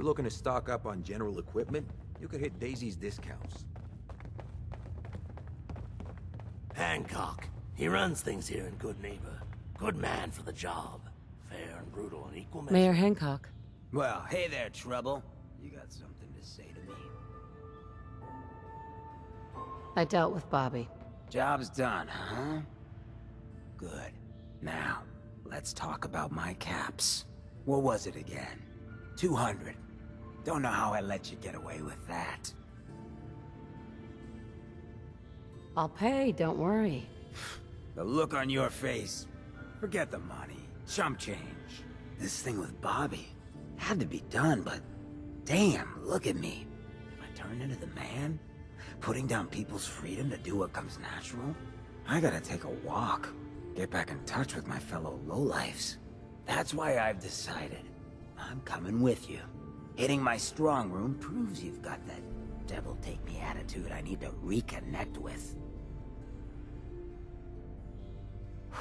you're looking to stock up on general equipment, you could hit Daisy's discounts. Hancock. He runs things here in Good Neighbor. Good man for the job. Fair and brutal in equal measure. Mayor Hancock. Well, hey there, Trouble. You got something to say to me? I dealt with Bobby. Job's done, huh? Good. Now, let's talk about my caps. What was it again? 200. Don't know how I let you get away with that. I'll pay, don't worry. The look on your face. Forget the money. Chump change. This thing with Bobby had to be done, but damn, look at me. I turned into the man, putting down people's freedom to do what comes natural. I gotta take a walk, get back in touch with my fellow lowlifes. That's why I've decided I'm coming with you. Hitting my strong room proves you've got that devil-take-me attitude I need to reconnect with.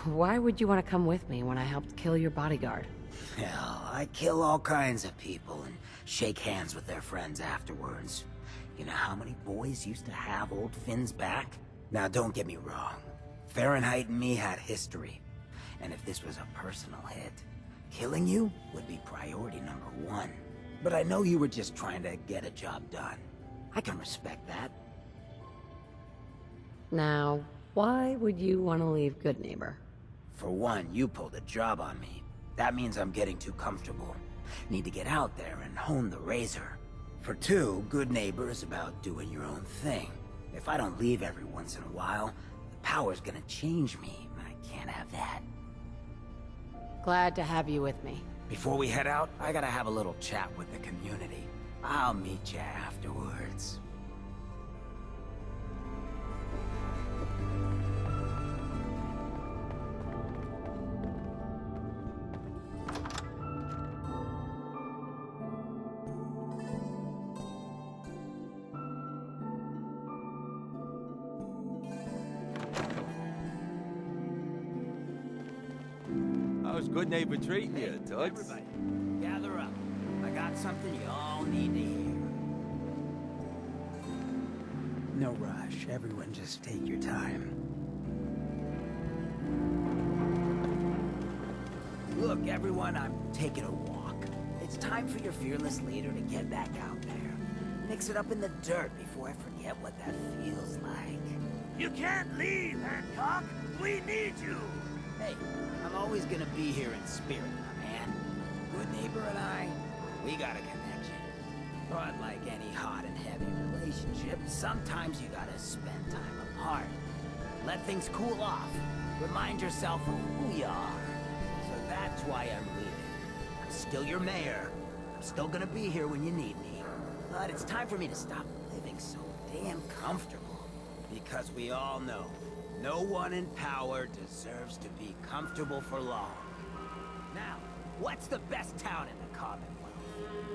Why would you want to come with me when I helped kill your bodyguard? Hell, I kill all kinds of people and shake hands with their friends afterwards. You know how many boys used to have old Finn's back? Now don't get me wrong. Fahrenheit and me had history. And if this was a personal hit, killing you would be priority number one. But I know you were just trying to get a job done. I can respect that. Now, why would you want to leave Good Neighbor? For one, you pulled a job on me. That means I'm getting too comfortable. Need to get out there and hone the razor. For two, Good Neighbor is about doing your own thing. If I don't leave every once in a while, the power's gonna change me, and I can't have that. Glad to have you with me. Before we head out, I gotta have a little chat with the community. I'll meet you afterwards. How's Good Neighbor treating you, Toots? Everybody, gather up. I got something you all need to hear. No rush. Everyone just take your time. Look, everyone, I'm taking a walk. It's time for your fearless leader to get back out there. Mix it up in the dirt before I forget what that feels like. You can't leave, Hancock. We need you. Hey, I'm always gonna be here in spirit, my man. Good Neighbor and I, we got a connection. But like any hot and heavy relationship, sometimes you gotta spend time apart. Let things cool off. Remind yourself of who you are. So that's why I'm leaving. I'm still your mayor. I'm still gonna be here when you need me. But it's time for me to stop living so damn comfortable. Because we all know, no one in power deserves to be comfortable for long. Now, what's the best town in the Commonwealth?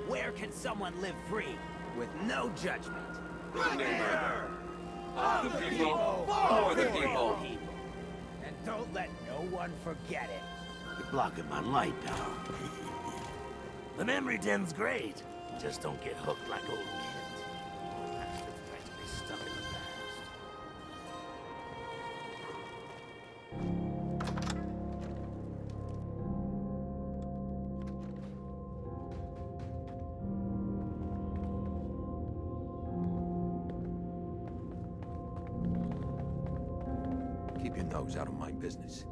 Where can someone live free, with no judgment? Good Neighbor! Of the people, for the people! And don't let no one forget it. You're blocking my light, pal. The memory den's great. Just don't get hooked like old kids. Bastards practically stuck in the past. Keep your nose out of my business.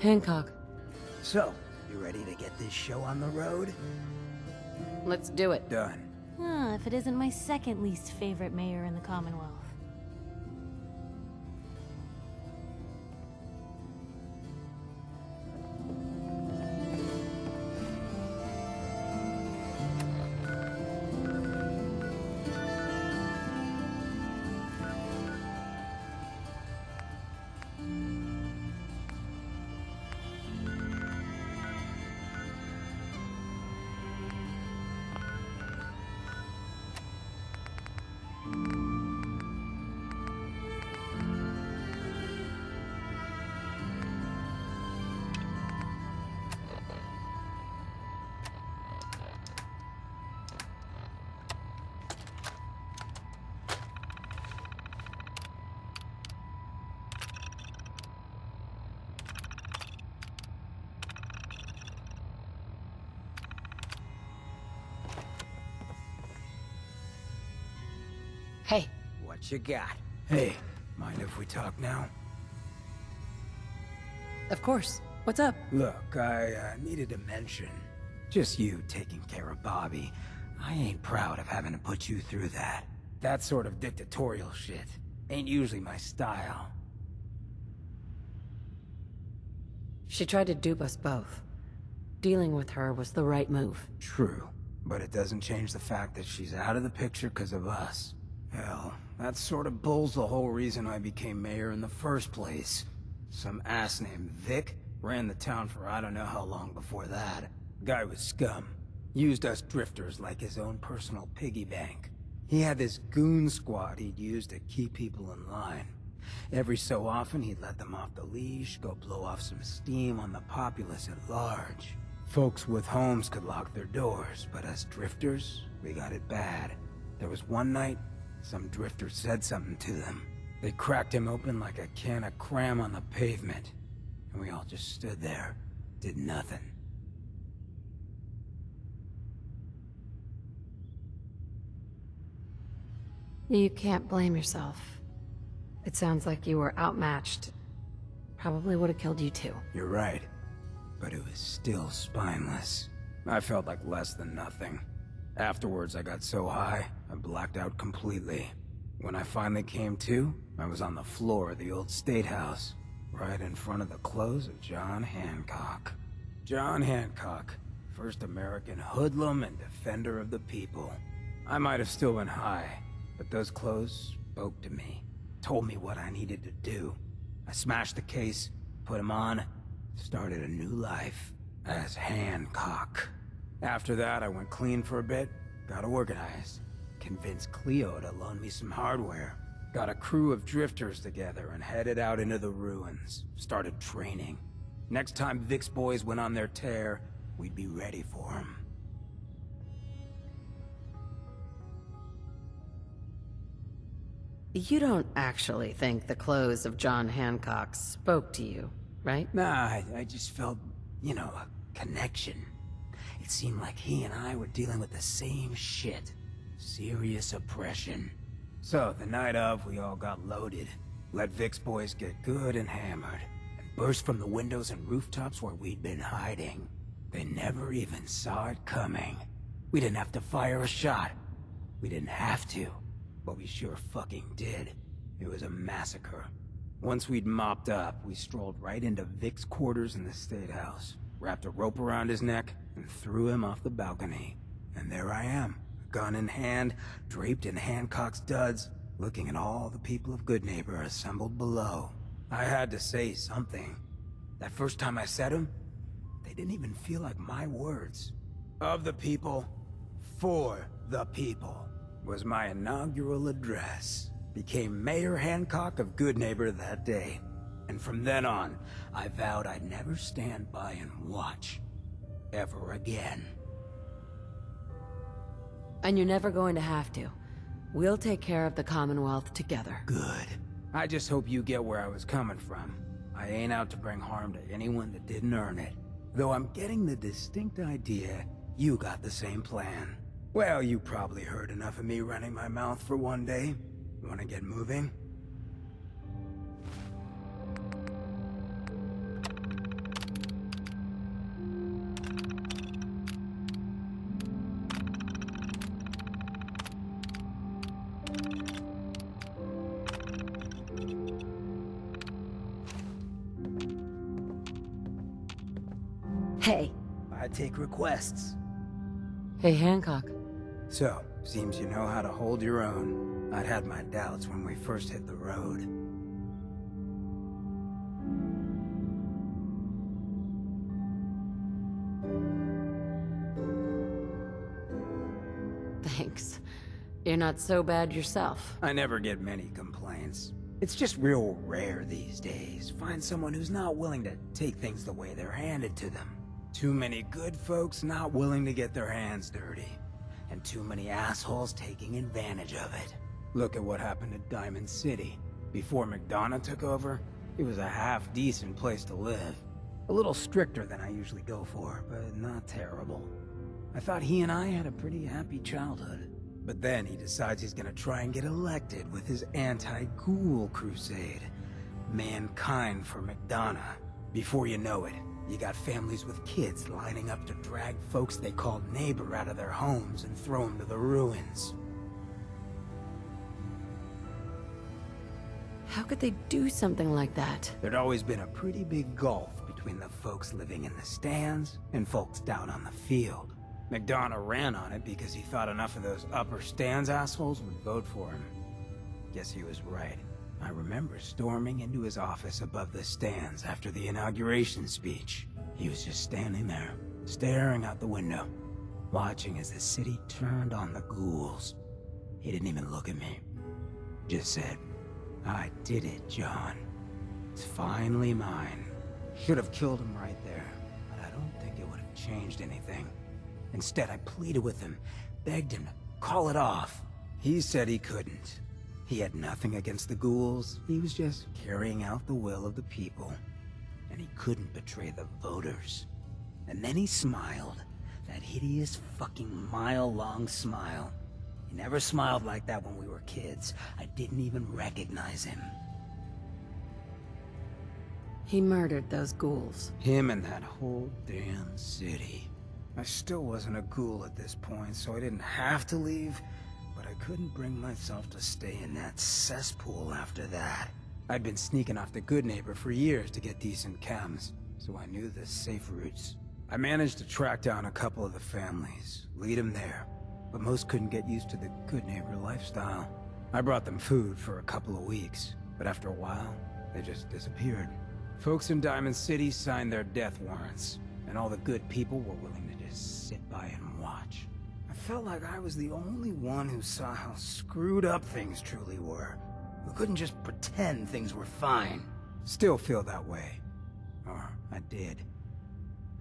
Hancock, So, you ready to get this show on the road? let's do it. Done. If it isn't my second least favorite mayor in the Commonwealth. Hey, What you got? Hey, mind if we talk now? of course. What's up? Look, I needed to mention. Just you taking care of Bobby. I ain't proud of having to put you through that. That sort of dictatorial shit ain't usually my style. She tried to dupe us both. Dealing with her was the right move. True, but it doesn't change the fact that she's out of the picture because of us. Hell, that sort of bull's the whole reason I became mayor in the first place. Some ass named Vic ran the town for I don't know how long before that. Guy was scum. Used us drifters like his own personal piggy bank. He had this goon squad he'd use to keep people in line. Every so often he'd let them off the leash, go blow off some steam on the populace at large. Folks with homes could lock their doors, but us drifters, we got it bad. There was one night, some drifter said something to them. They cracked him open like a can of cram on the pavement. And we all just stood there, did nothing. You can't blame yourself. It sounds like you were outmatched. Probably would have killed you too. You're right. But it was still spineless. I felt like less than nothing. Afterwards, I got so high, I blacked out completely. When I finally came to, I was on the floor of the old State House, right in front of the clothes of John Hancock. John Hancock, first American hoodlum and defender of the people. I might have still been high, but those clothes spoke to me, told me what I needed to do. I smashed the case, put him on, started a new life as Hancock. After that, I went clean for a bit, got organized, convinced Cleo to loan me some hardware, got a crew of drifters together and headed out into the ruins, started training. Next time Vic's boys went on their tear, we'd be ready for them. You don't actually think the clothes of John Hancock spoke to you, right? Nah, I just felt, you know, a connection. It seemed like he and I were dealing with the same shit. Serious oppression. So, the night of, we all got loaded. Let Vic's boys get good and hammered. And burst from the windows and rooftops where we'd been hiding. They never even saw it coming. We didn't have to fire a shot. We didn't have to. But we sure fucking did. It was a massacre. Once we'd mopped up, we strolled right into Vic's quarters in the State House, wrapped a rope around his neck, and threw him off the balcony. And there I am, gun in hand, draped in Hancock's duds, looking at all the people of Goodneighbor assembled below. I had to say something. That first time I said them, they didn't even feel like my words. Of the people, for the people, was my inaugural address. Became Mayor Hancock of Goodneighbor that day. And from then on, I vowed I'd never stand by and watch. Ever again. And you're never going to have to. We'll take care of the Commonwealth together. Good. I just hope you get where I was coming from. I ain't out to bring harm to anyone that didn't earn it. Though I'm getting the distinct idea you got the same plan. Well, you probably heard enough of me running my mouth for one day. Wanna get moving? Hey. I take requests. Hey, Hancock. So, seems you know how to hold your own. I'd had my doubts when we first hit the road. Thanks. You're not so bad yourself. I never get many complaints. It's just real rare these days. Find someone who's not willing to take things the way they're handed to them. Too many good folks not willing to get their hands dirty. And too many assholes taking advantage of it. Look at what happened at Diamond City. Before McDonough took over, it was a half-decent place to live. A little stricter than I usually go for, but not terrible. I thought he and I had a pretty happy childhood. But then he decides he's gonna try and get elected with his anti-ghoul crusade. Mankind for McDonough. Before you know it, you got families with kids lining up to drag folks they called neighbor out of their homes and throw them to the ruins. How could they do something like that? There'd always been a pretty big gulf between the folks living in the stands and folks down on the field. McDonough ran on it because he thought enough of those upper stands assholes would vote for him. Guess he was right. I remember storming into his office above the stands after the inauguration speech. He was just standing there, staring out the window, watching as the city turned on the ghouls. He didn't even look at me. Just said, "I did it, John. It's finally mine." Should have killed him right there, but I don't think it would have changed anything. Instead, I pleaded with him, begged him to call it off. He said he couldn't. He had nothing against the ghouls. He was just carrying out the will of the people. And he couldn't betray the voters. And then he smiled. That hideous fucking mile-long smile. He never smiled like that when we were kids. I didn't even recognize him. He murdered those ghouls. Him and that whole damn city. I still wasn't a ghoul at this point, so I didn't have to leave, but I couldn't bring myself to stay in that cesspool after that. I'd been sneaking off the Good Neighbor for years to get decent chems, so I knew the safe routes. I managed to track down a couple of the families, lead them there, but most couldn't get used to the Good Neighbor lifestyle. I brought them food for a couple of weeks, but after a while, they just disappeared. Folks in Diamond City signed their death warrants, and all the good people were willing to just sit by and watch. I felt like I was the only one who saw how screwed up things truly were, who couldn't just pretend things were fine. Still feel that way. Or I did.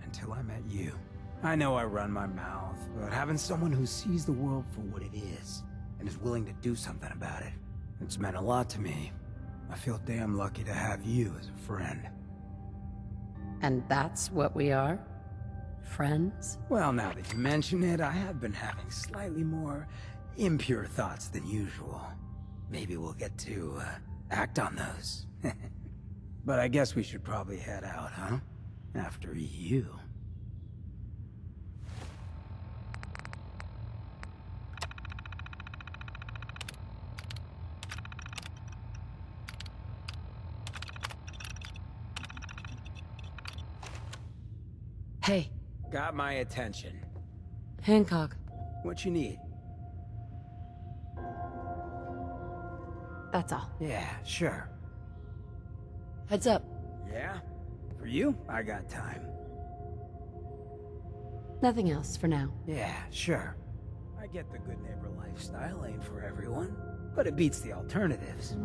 Until I met you. I know I run my mouth, but having someone who sees the world for what it is, and is willing to do something about it, it's meant a lot to me. I feel damn lucky to have you as a friend. And that's what we are? Friends? Well, now that you mention it, I have been having slightly more impure thoughts than usual. Maybe we'll get to, act on those. But I guess we should probably head out, huh? After you. Hey, Got my attention. Hancock. What you need? That's all. Yeah, sure. Heads up. Yeah? For you, I got time. Nothing else for now. Yeah, sure. I get the good neighbor lifestyle ain't for everyone, but it beats the alternatives.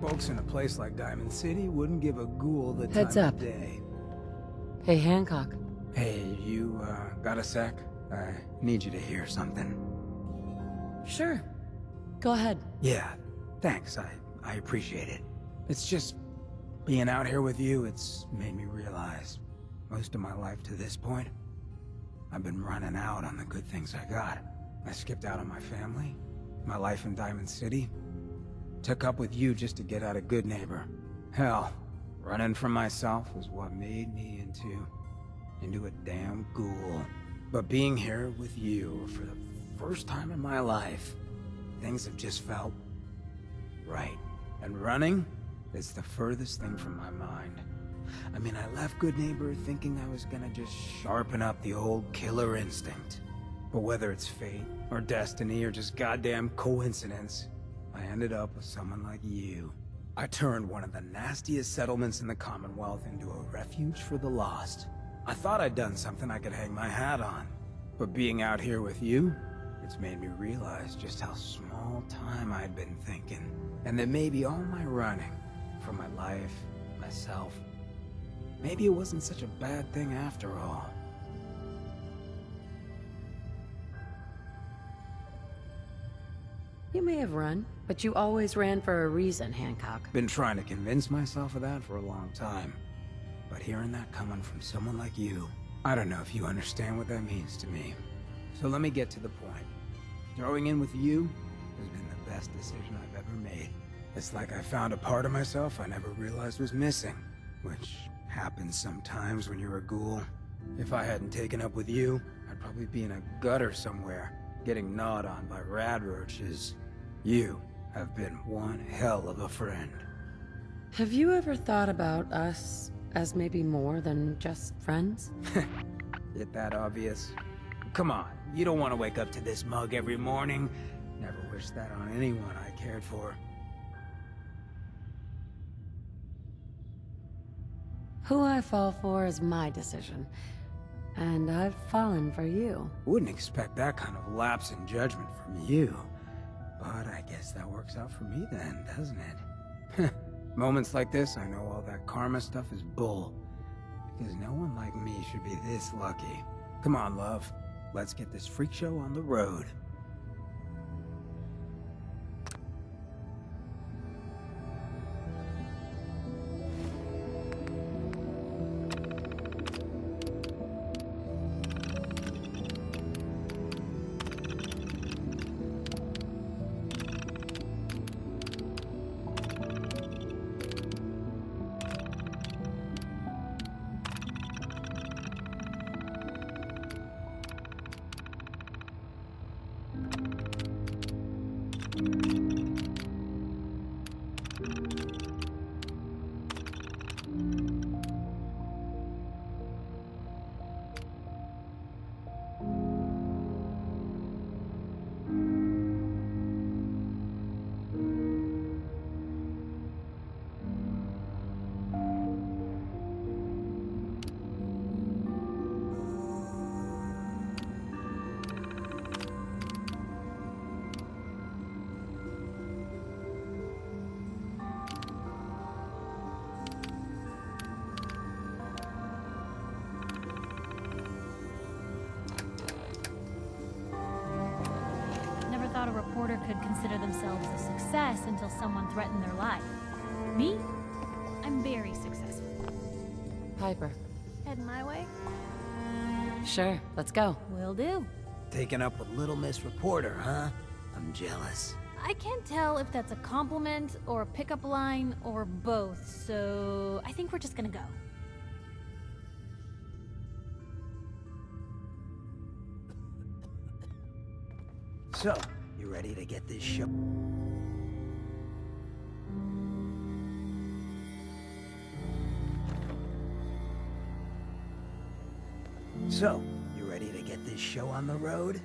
Folks in a place like Diamond City wouldn't give a ghoul the Heads time up. of day. Hey, Hancock. Hey, you, got a sec? I need you to hear something. Sure. Go ahead. Yeah, thanks. I appreciate it. It's just being out here with you, it's made me realize most of my life to this point, I've been running out on the good things I got. I skipped out on my family, my life in Diamond City, took up with you just to get out of Good Neighbor. Hell, running from myself was what made me into a damn ghoul. But being here with you for the first time in my life, things have just felt right. And running is the furthest thing from my mind. I mean, I left Good Neighbor thinking I was gonna just sharpen up the old killer instinct. But whether it's fate, or destiny, or just goddamn coincidence, I ended up with someone like you. I turned one of the nastiest settlements in the Commonwealth into a refuge for the lost. I thought I'd done something I could hang my hat on. But being out here with you, it's made me realize just how small time I'd been thinking. And that maybe all my running, from my life, myself, maybe it wasn't such a bad thing after all. You may have run, but you always ran for a reason, Hancock. Been trying to convince myself of that for a long time. But hearing that coming from someone like you, I don't know if you understand what that means to me. So let me get to the point. Throwing in with you has been the best decision I've ever made. It's like I found a part of myself I never realized was missing, which happens sometimes when you're a ghoul. If I hadn't taken up with you, I'd probably be in a gutter somewhere, getting gnawed on by radroaches. You have been one hell of a friend. Have you ever thought about us as maybe more than just friends? It that obvious? Come on, you don't want to wake up to this mug every morning. Never wish that on anyone I cared for. Who I fall for is my decision. And I've fallen for you. Wouldn't expect that kind of lapse in judgment from you. But I guess that works out for me then, doesn't it? Moments like this, I know all that karma stuff is bull. Because no one like me should be this lucky. Come on, love. Let's get this freak show on the road. Never thought a reporter could consider themselves a success until someone threatened their life. Me? I'm very successful. Piper. Heading my way? Sure, let's go. Will do. Taking up with Little Miss Reporter, huh? I'm jealous. I can't tell if that's a compliment or a pickup line or both, so I think we're just gonna go. So, you ready to get this show? So, you ready to get this show on the road?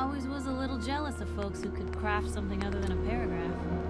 Always was a little jealous of folks who could craft something other than a paragraph.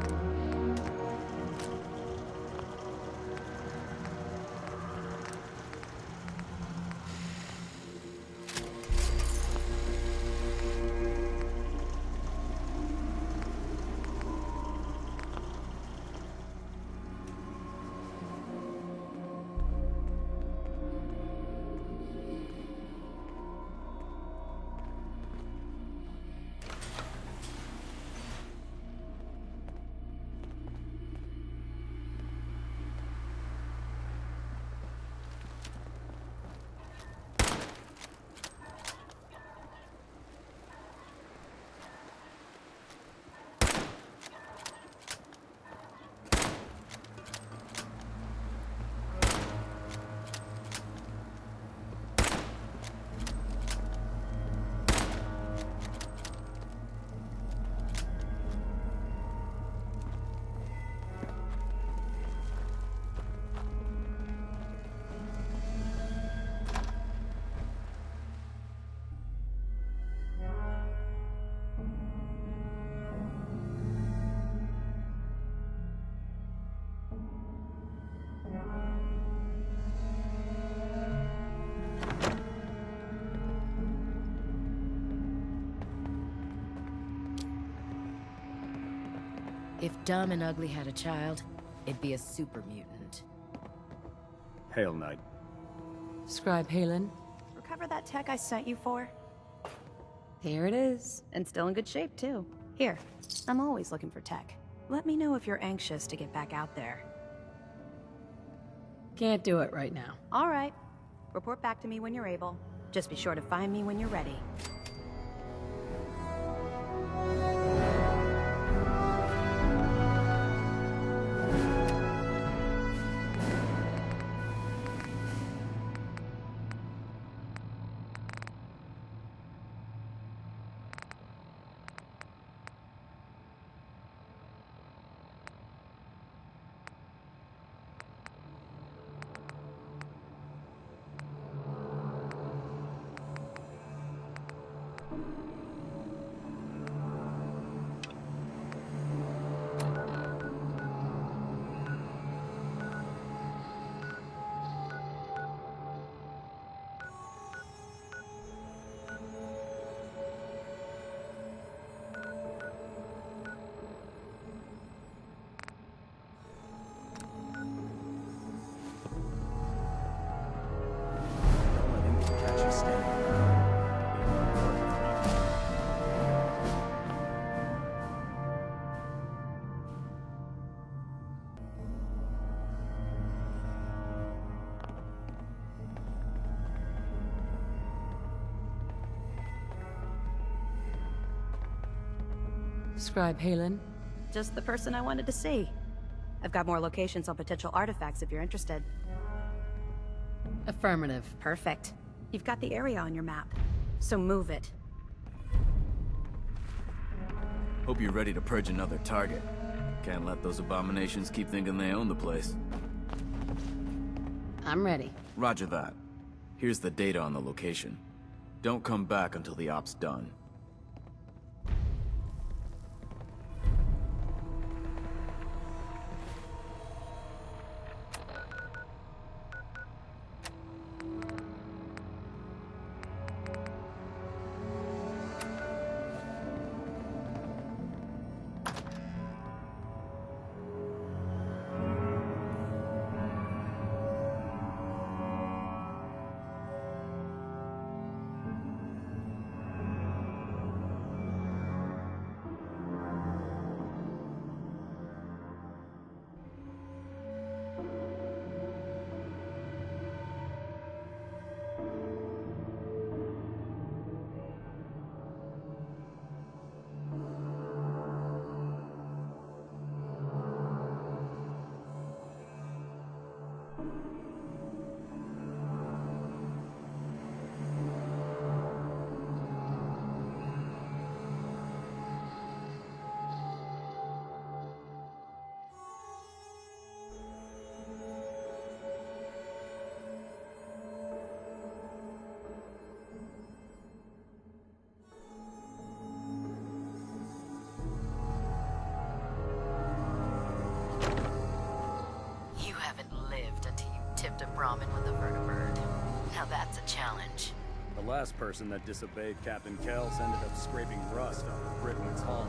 If Dumb and Ugly had a child, it'd be a super mutant. Hail Knight. Scribe Halen, Recover that tech I sent you for? here it is. And still in good shape, too. Here, I'm always looking for tech. Let me know if you're anxious to get back out there. Can't do it right now. All right. Report back to me when you're able. Just be sure to find me when you're ready. Don't let him catch you standing. Scribe Halen, Just the person I wanted to see. I've got more locations on potential artifacts if you're interested. affirmative. Perfect. You've got the area on your map. So move it. Hope you're ready to purge another target. Can't let those abominations keep thinking they own the place. I'm ready. Roger that. Here's the data on the location. Don't come back until the op's done. tipped a Brahmin with a vertibird. Now that's a challenge. The last person that disobeyed Captain Kells ended up scraping rust off of Bridwin's hull.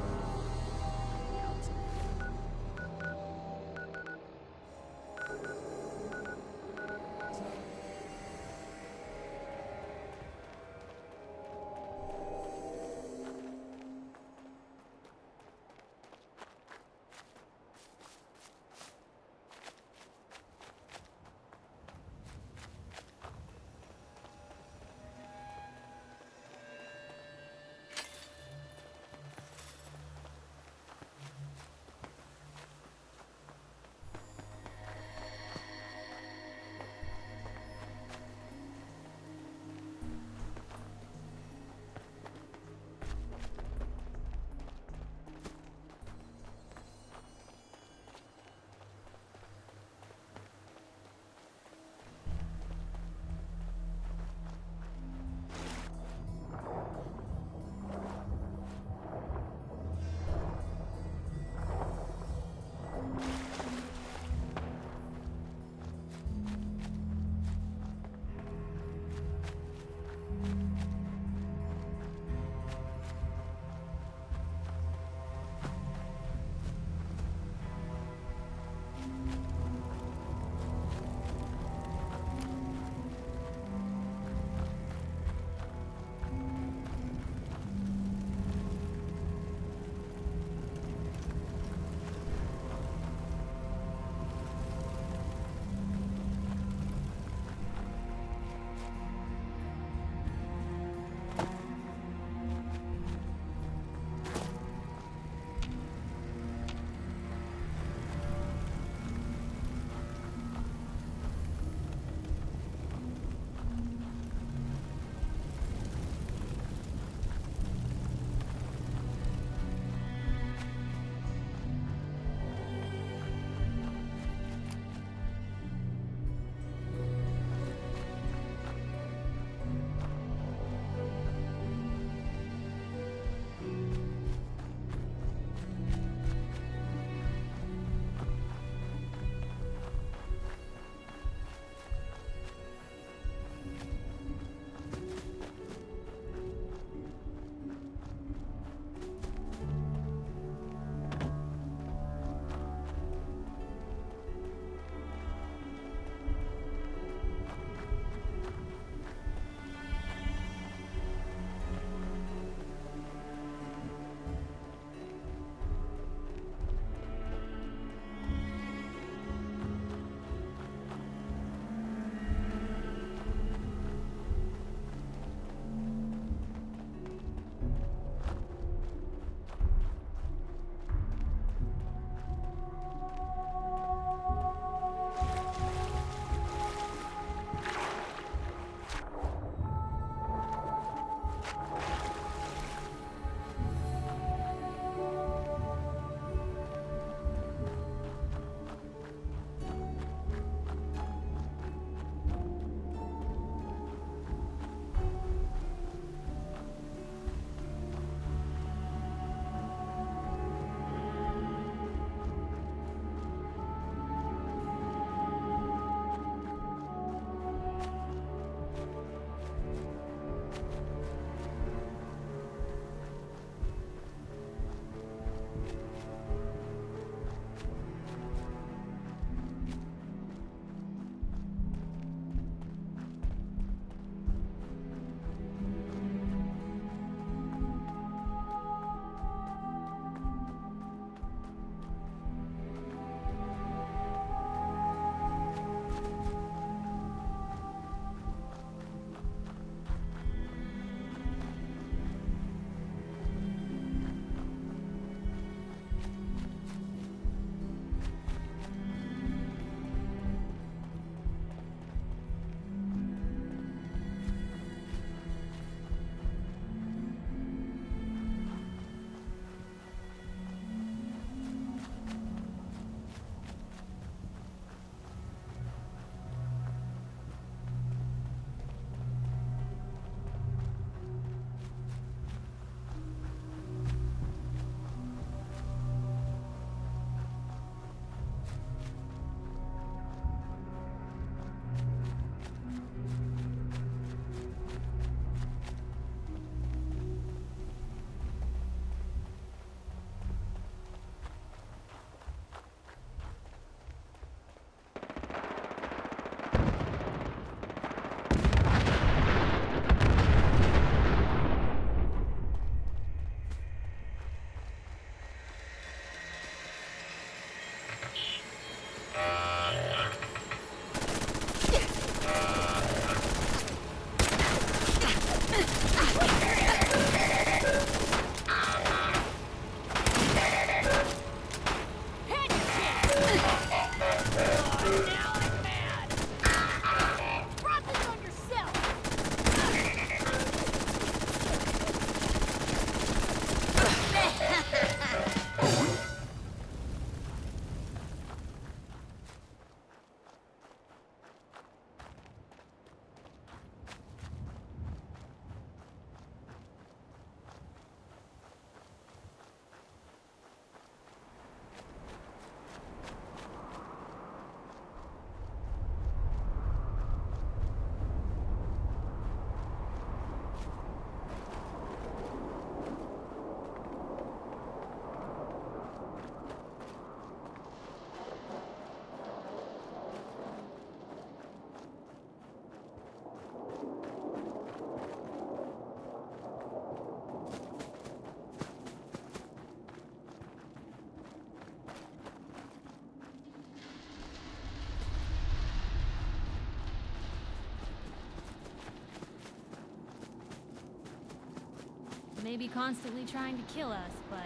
Maybe constantly trying to kill us, but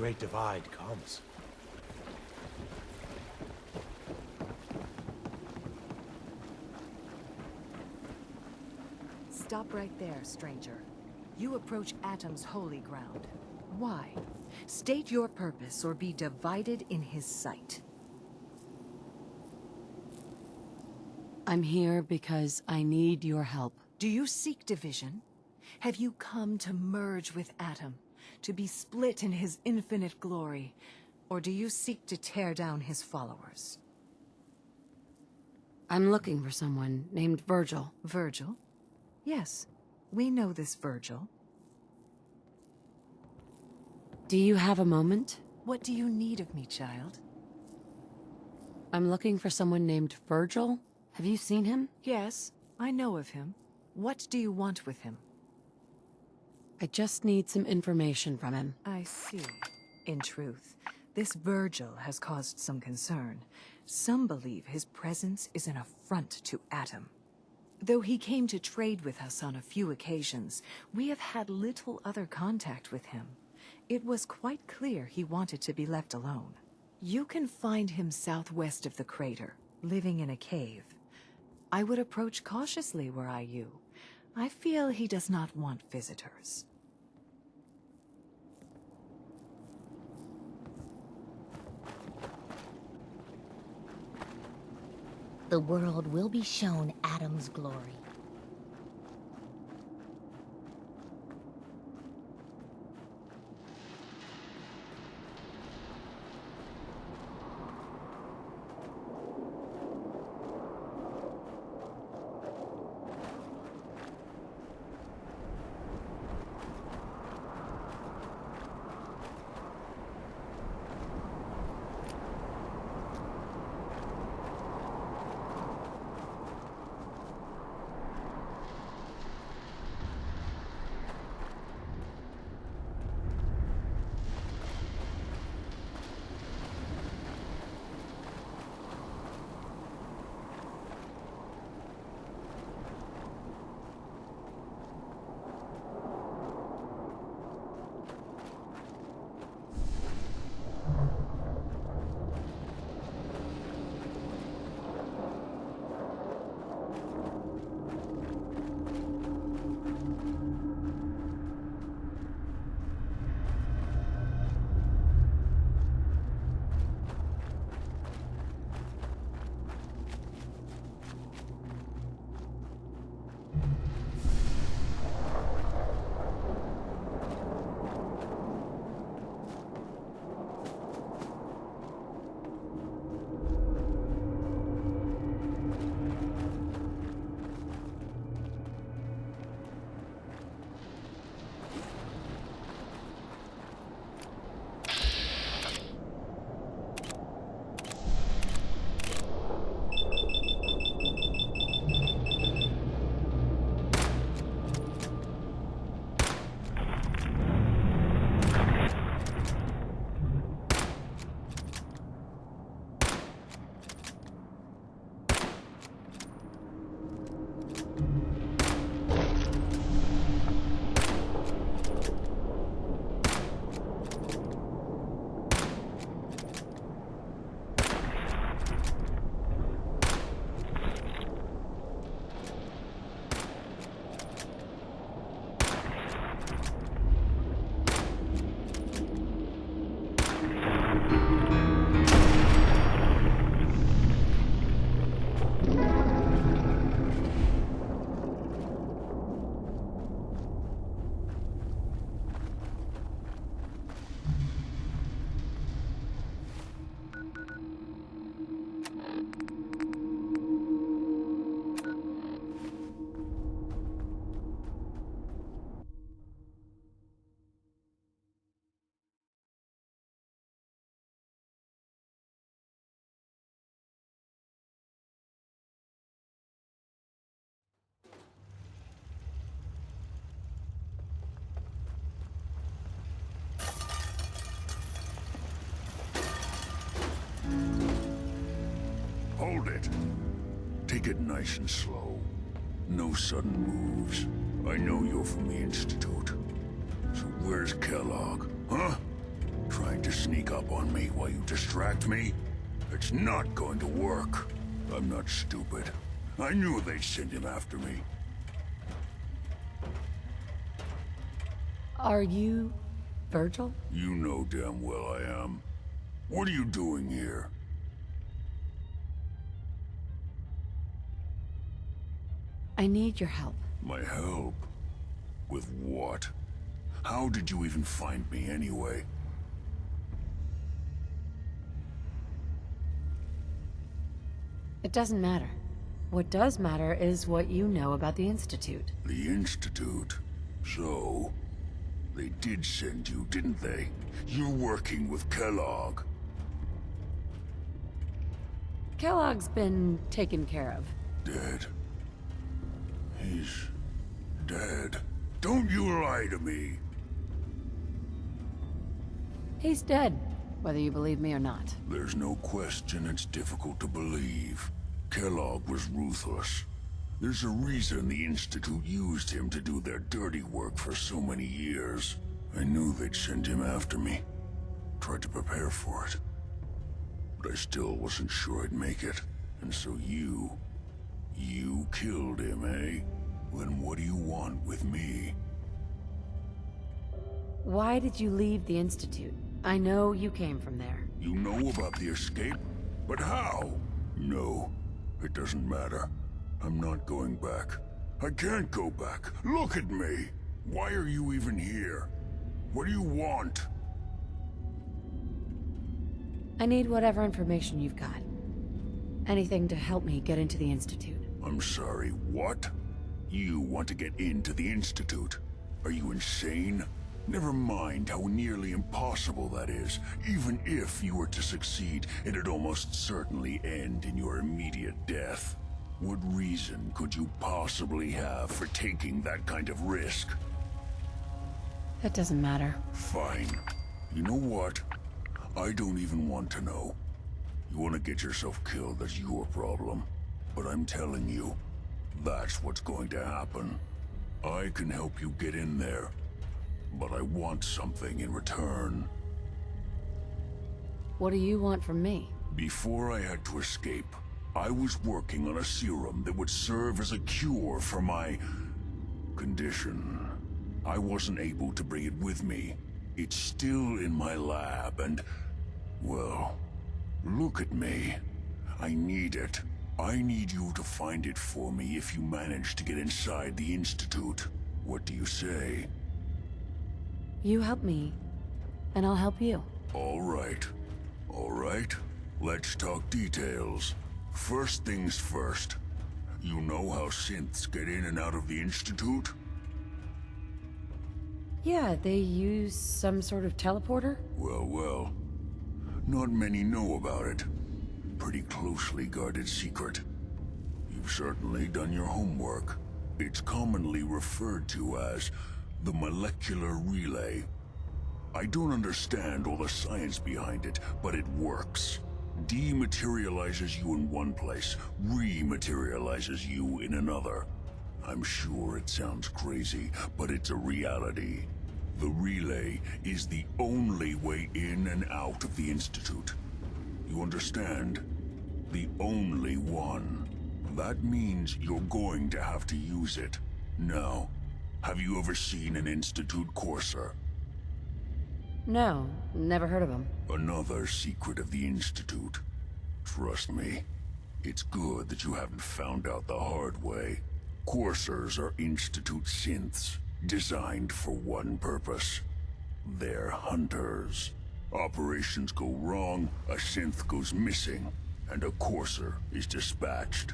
Great Divide comes. Stop right there, stranger. You approach Atom's holy ground. Why? State your purpose or be divided in his sight. I'm here because I need your help. Do you seek division? Have you come to merge with Atom, to be split in his infinite glory? Or do you seek to tear down his followers? I'm looking for someone named Virgil. Virgil? Yes, we know this Virgil. Do you have a moment? What do you need of me, child? I'm looking for someone named Virgil. Have you seen him? Yes, I know of him. What do you want with him? I just need some information from him. I see. In truth, this Virgil has caused some concern. Some believe his presence is an affront to Atom. Though he came to trade with us on a few occasions, we have had little other contact with him. It was quite clear he wanted to be left alone. You can find him southwest of the crater, living in a cave. I would approach cautiously were I you. I feel he does not want visitors. The world will be shown Atom's glory. Hold it. Take it nice and slow. No sudden moves. I know you're from the Institute. So where's Kellogg, huh? Trying trying to sneak up on me while you distract me? It's not going to work. I'm not stupid. I knew they'd send him after me. Are you Virgil? You know damn well I am. What are you doing here? I need your help. My help? With what? How did you even find me anyway? It doesn't matter. What does matter is what you know about the Institute. The Institute? So... they did send you, didn't they? You're working with Kellogg. Kellogg's been taken care of. Dead? He's... dead. Don't you lie to me! He's dead, whether you believe me or not. There's no question it's difficult to believe. Kellogg was ruthless. There's a reason the Institute used him to do their dirty work for so many years. I knew they'd send him after me. Tried to prepare for it. But I still wasn't sure I'd make it. And so you killed him, eh? Then what do you want with me? Why did you leave the Institute? I know you came from there. You know about the escape? But how? No, it doesn't matter. I'm not going back. I can't go back. Look at me! Why are you even here? What do you want? I need whatever information you've got. Anything to help me get into the Institute. I'm sorry, what? You want to get into the Institute? Are you insane? Never mind how nearly impossible that is. Even if you were to succeed, it'd almost certainly end in your immediate death. What reason could you possibly have for taking that kind of risk? That doesn't matter. Fine. You know what? I don't even want to know. You want to get yourself killed, that's your problem. But I'm telling you, that's what's going to happen. I can help you get in there. But I want something in return. What do you want from me? Before I had to escape, I was working on a serum that would serve as a cure for my... condition. I wasn't able to bring it with me. It's still in my lab and... well, look at me. I need it. I need you to find it for me if you manage to get inside the Institute. What do you say? You help me, and I'll help you. All right. All right. Let's talk details. First things first. You know how synths get in and out of the Institute? Yeah, they use some sort of teleporter? Well, well. Not many know about it. Pretty closely guarded secret. You've certainly done your homework. It's commonly referred to as the molecular relay. I don't understand all the science behind it, but it works. Dematerializes you in one place, rematerializes you in another. I'm sure it sounds crazy, but it's a reality. The relay is the only way in and out of the Institute. You understand? The only one. That means you're going to have to use it. Now, have you ever seen an Institute Courser? No, never heard of them. Another secret of the Institute. Trust me, it's good that you haven't found out the hard way. Coursers are Institute synths, designed for one purpose. They're hunters. Operations go wrong, a synth goes missing, and a Courser is dispatched.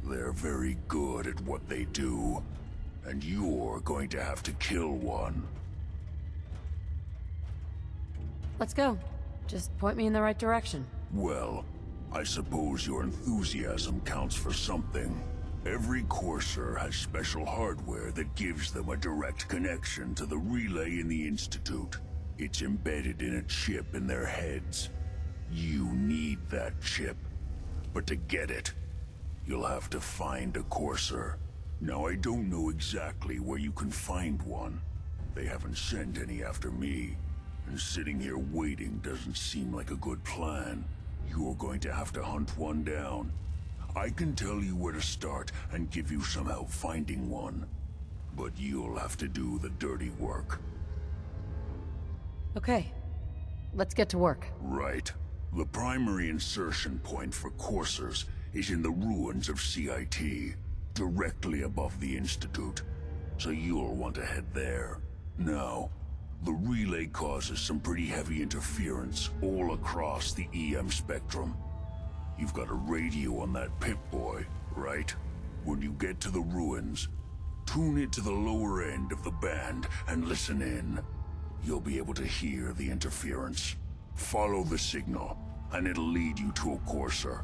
They're very good at what they do, and you're going to have to kill one. Let's go. Just point me in the right direction. Well, I suppose your enthusiasm counts for something. Every Courser has special hardware that gives them a direct connection to the relay in the Institute. It's embedded in a chip in their heads. You need that chip. But to get it, you'll have to find a Courser. Now, I don't know exactly where you can find one. They haven't sent any after me. And sitting here waiting doesn't seem like a good plan. You're going to have to hunt one down. I can tell you where to start and give you some help finding one. But you'll have to do the dirty work. Okay, let's get to work. Right. The primary insertion point for coursers is in the ruins of CIT, directly above the Institute. So you'll want to head there. Now, the relay causes some pretty heavy interference all across the EM spectrum. You've got a radio on that Pip-Boy, right? When you get to the ruins, tune it to the lower end of the band and listen in. You'll be able to hear the interference. Follow the signal, and it'll lead you to a courser.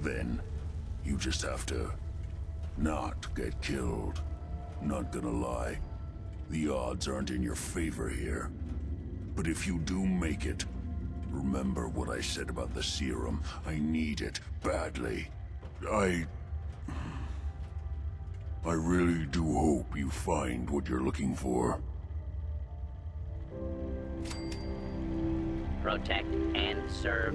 Then, you just have to not get killed. Not gonna lie, the odds aren't in your favor here. But if you do make it, remember what I said about the serum. I need it badly. I really do hope you find what you're looking for. Protect and serve.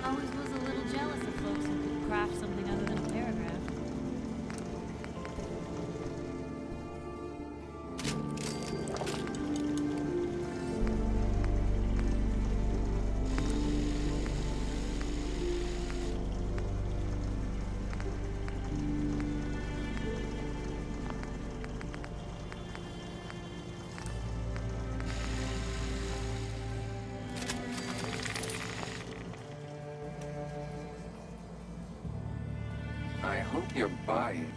Always was a little jealous of folks who could craft something other than a paragraph. I hope you're buying.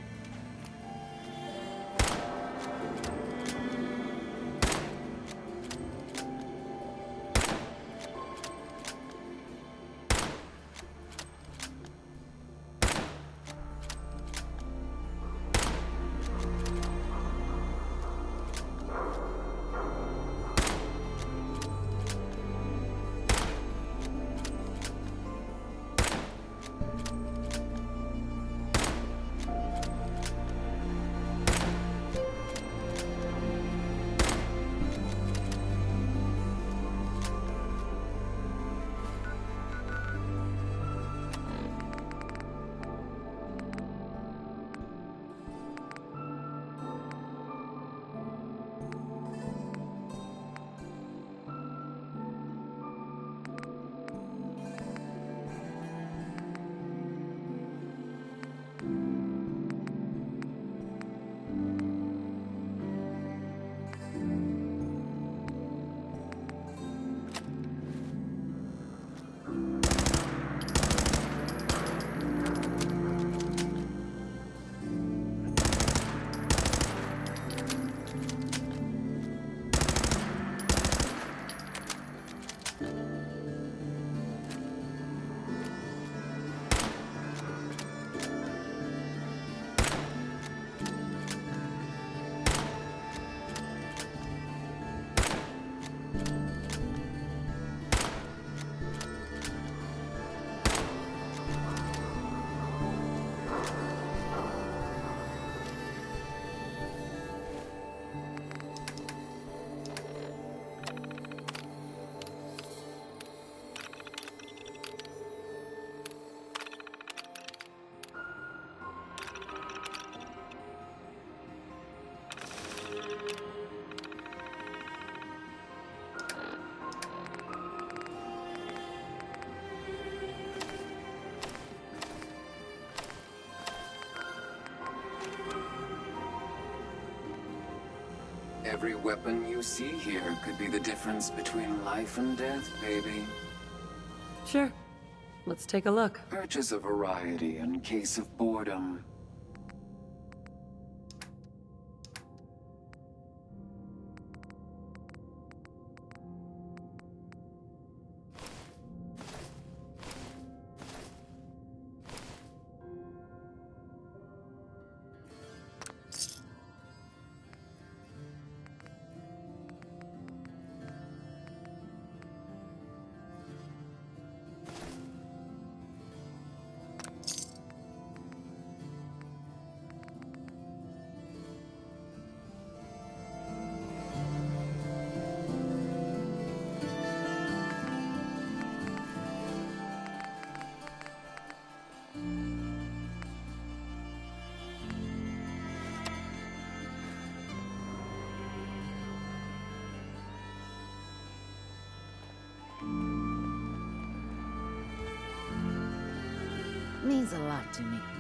Every weapon you see here could be the difference between life and death, baby. Sure. Let's take a look. Purchase a variety in case of boredom. Means a lot to me.